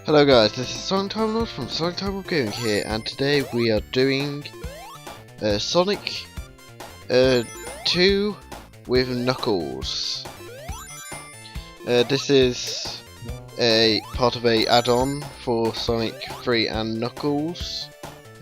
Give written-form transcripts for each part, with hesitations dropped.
Hello guys, this is Timelord from Timelord Gaming here, and today we are doing Sonic 2 with Knuckles. This is a part of a add-on for Sonic 3 and Knuckles.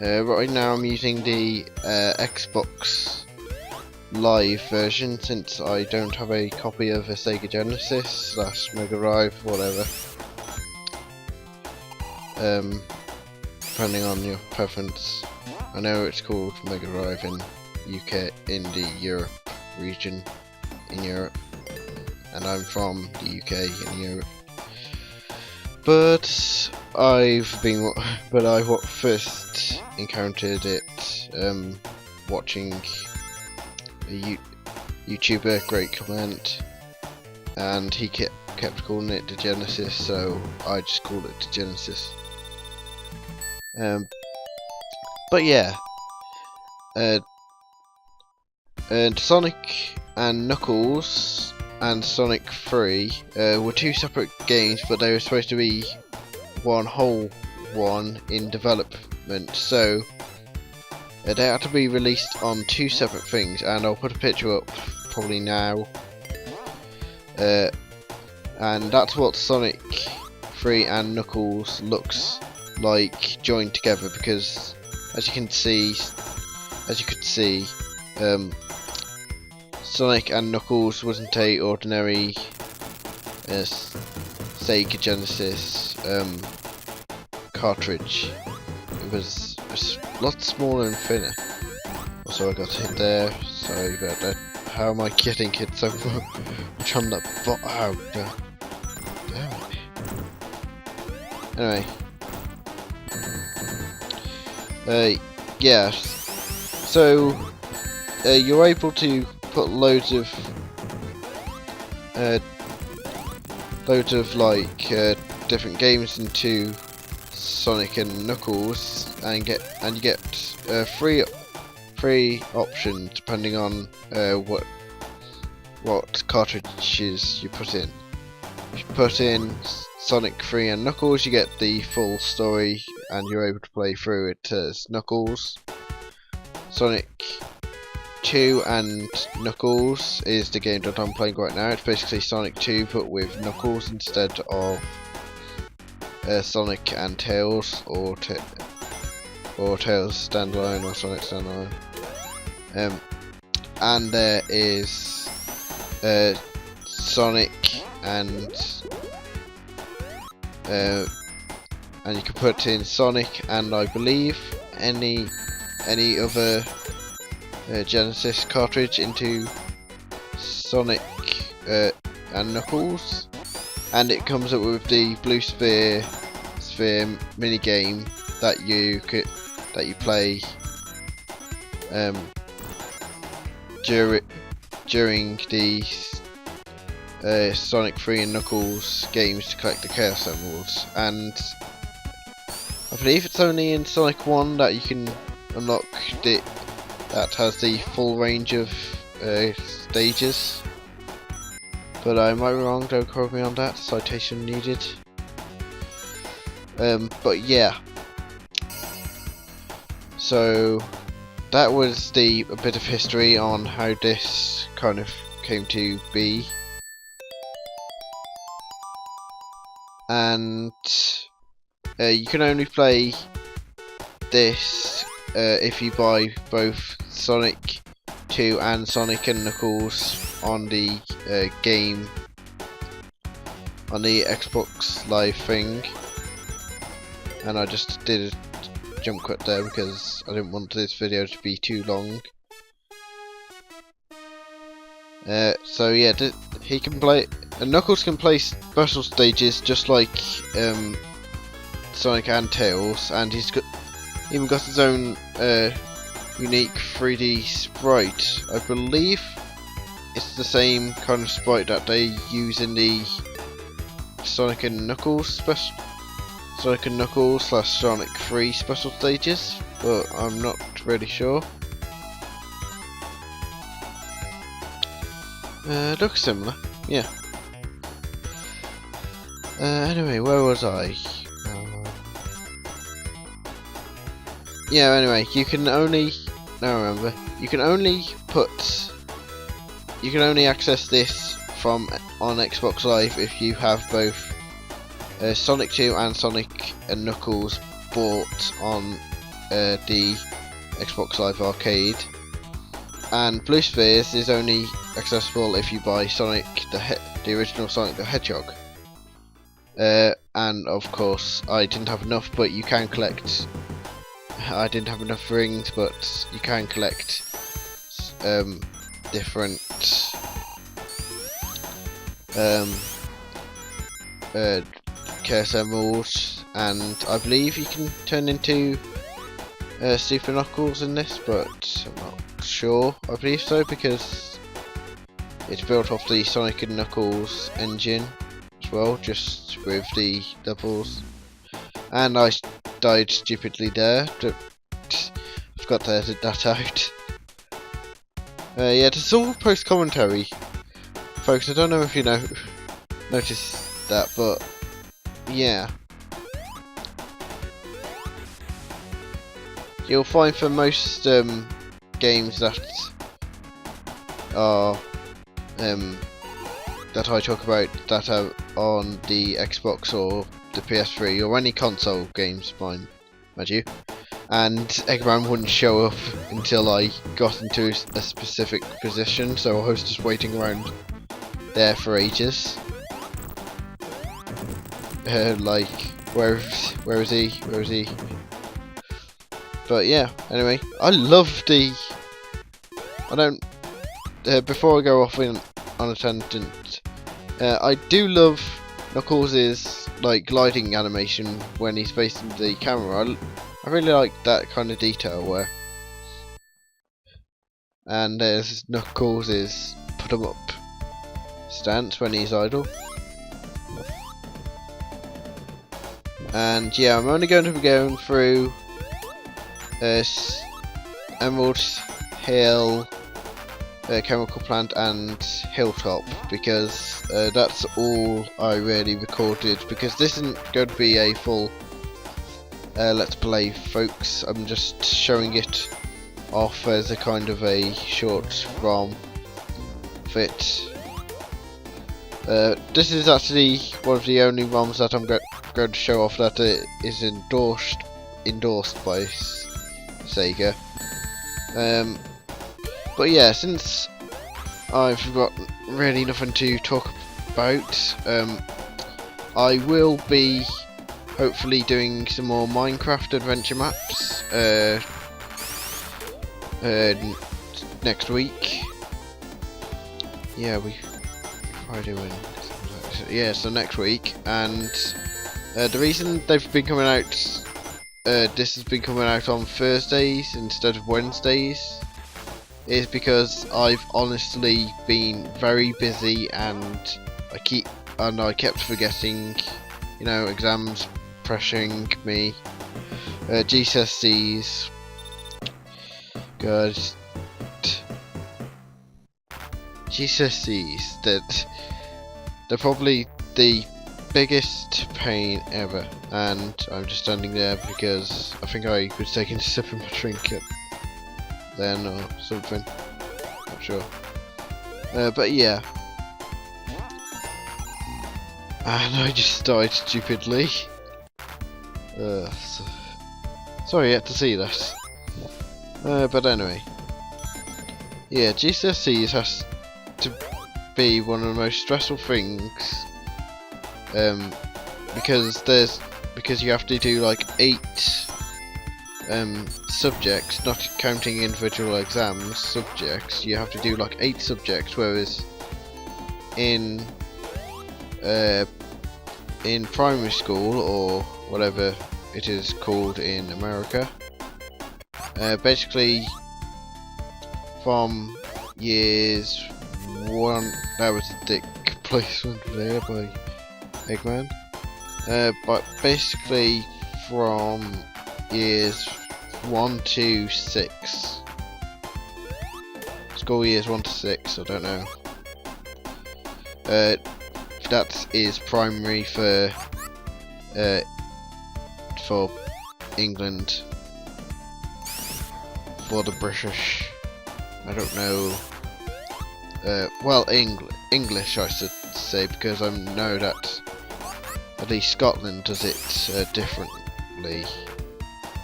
Right now I'm using the Xbox Live version since I don't have a copy of a Sega Genesis / Mega Drive, whatever. Depending on your preference. I know it's called Mega Drive in UK, in the Europe region, in Europe, and I'm from the UK in Europe. But I first encountered it watching a YouTuber, Great Comment, and he kept calling it the Genesis, so I just called it the Genesis. But yeah, and Sonic and Knuckles and Sonic 3 were two separate games, but they were supposed to be one whole one in development, so they had to be released on two separate things, and I'll put a picture up probably now. And that's what Sonic 3 and Knuckles looks like joined together, because as you could see, Sonic and Knuckles wasn't a ordinary Sega Genesis cartridge. It was a lot smaller and thinner. Also, I got hit there. Sorry about that. How am I getting hit so much on that bot? Oh, damn it. Anyway. Yeah, so you're able to put loads of different games into Sonic and Knuckles, and you get three options depending on what cartridges you put in. If you put in Sonic 3 and Knuckles, you get the full story and you're able to play through it as Knuckles. Sonic 2 and Knuckles is the game that I'm playing right now. It's basically Sonic 2 but with Knuckles instead of Sonic and Tails, or Tails standalone, or Sonic standalone. And there is Sonic and you can put in Sonic and I believe any other Genesis cartridge into Sonic and Knuckles, and it comes up with the blue sphere mini game that you play during the Sonic 3 and Knuckles games to collect the Chaos Emeralds. And I believe it's only in Sonic 1 that you can unlock it that has the full range of stages. But I might be wrong, don't quote me on that, citation needed. But yeah. So that was a bit of history on how this kind of came to be. And you can only play this if you buy both Sonic 2 and Sonic and Knuckles on the game, on the Xbox Live thing. And I just did a jump cut there because I didn't want this video to be too long. So yeah, he can play. Knuckles can play special stages just like Sonic and Tails, and he's even got his own unique 3D sprite. I believe it's the same kind of sprite that they use in the Sonic and Knuckles / Sonic 3 special stages, but I'm not really sure. Looks similar, yeah. Anyway, where was I? yeah, anyway, you can only remember, you can only access this from on Xbox Live if you have both Sonic 2 and Sonic and Knuckles bought on the Xbox Live Arcade, and Blue Spheres is only accessible if you buy Sonic the original Sonic the Hedgehog. And of course, I didn't have enough, but you can collect. I didn't have enough rings, but you can collect different Chaos Emeralds, and I believe you can turn into Super Knuckles in this, but I'm not sure. I believe so because it's built off the Sonic and Knuckles engine as well, just with the doubles. And I died stupidly there. Forgot to edit that out. Yeah, this is all post commentary, folks. I don't know if you noticed that, but yeah. You'll find for most games that are that I talk about that are on the Xbox or the PS3 or any console games, mind you, and Eggman wouldn't show up until I got into a specific position, so I was just waiting around there for ages. Like, where is he? But yeah, anyway, I love the. I don't. Before I go off on a tangent, I do love Knuckles' like gliding animation when he's facing the camera. I really like that kind of detail where. And there's Knuckles' put 'em up stance when he's idle. And yeah, I'm only going to be going through Emerald Hill, Chemical Plant and Hilltop, because that's all I really recorded, because this isn't going to be a full Let's Play, folks. I'm just showing it off as a kind of a short ROM fit. This is actually one of the only ROMs that I'm going to show off that is endorsed by Sega. But yeah, since I've got really nothing to talk about, I will be hopefully doing some more Minecraft adventure maps next week. Yeah, Friday when. Yeah, so next week, and the reason they've been coming out. This has been coming out on Thursdays instead of Wednesdays is because I've honestly been very busy and I kept forgetting, exams pressuring me, GCSEs, good, GCSEs, that they're probably the biggest pain ever, and I'm just standing there because I think I was taking a sip of my drink then or something, not sure, but yeah, and I just died stupidly. Sorry you had to see that, but anyway, yeah, GCSEs has to be one of the most stressful things. Because you have to do like 8 subjects, not counting individual exams, subjects. You have to do like 8 subjects, whereas in primary school or whatever it is called in America, basically from years 1, that was a dick placement there by Eggman, but basically from years 1 to 6, school years 1 to 6, I don't know, that is primary for England, for the British. I don't know. Well, English I should say, because I know that at least Scotland does it differently,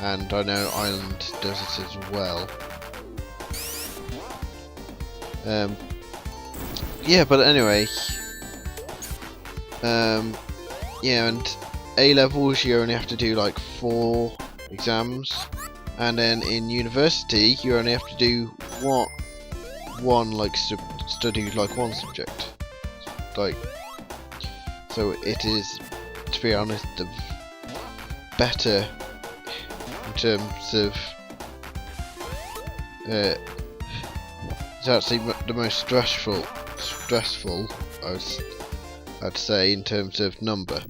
and I know Ireland does it as well. Yeah, but anyway, yeah, and A levels you only have to do like 4 exams, and then in university you only have to do one like study like one subject, like, so it is, to be honest, the better in terms of it's actually the most stressful I'd say in terms of number.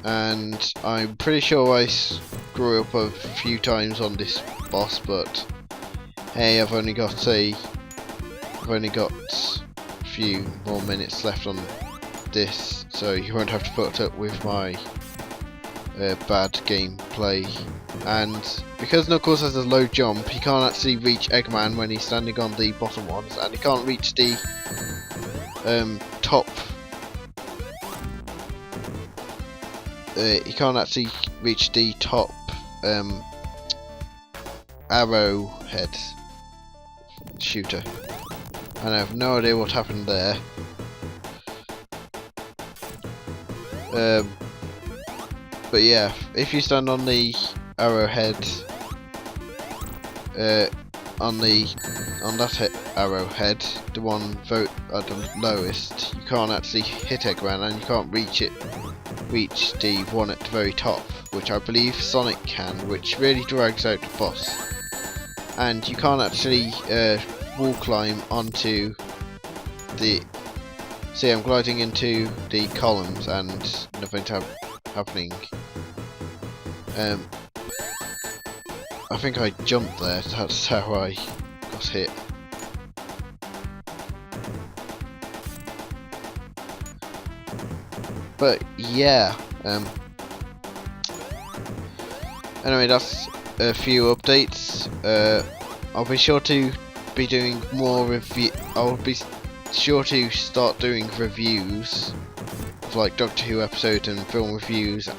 And I'm pretty sure I screw up a few times on this boss, but hey, I've only got a few more minutes left on this, so you won't have to put up with my bad gameplay. And because Knuckles has a low jump, he can't actually reach Eggman when he's standing on the bottom ones, and he can't reach the top. He can't actually reach the top arrowhead shooter, and I have no idea what happened there. But yeah, if you stand on the arrowhead, on that arrowhead, the one at the lowest, you can't actually hit Eggman, and you can't reach the one at the very top, which I believe Sonic can, which really drags out the boss. And you can't actually wall climb onto the. See, I'm gliding into the columns and nothing's happening. I think I jumped there, that's how I got hit. But yeah, anyway, that's a few updates. I'll be sure to be doing more I'll be sure to start doing reviews of like Doctor Who episodes and film reviews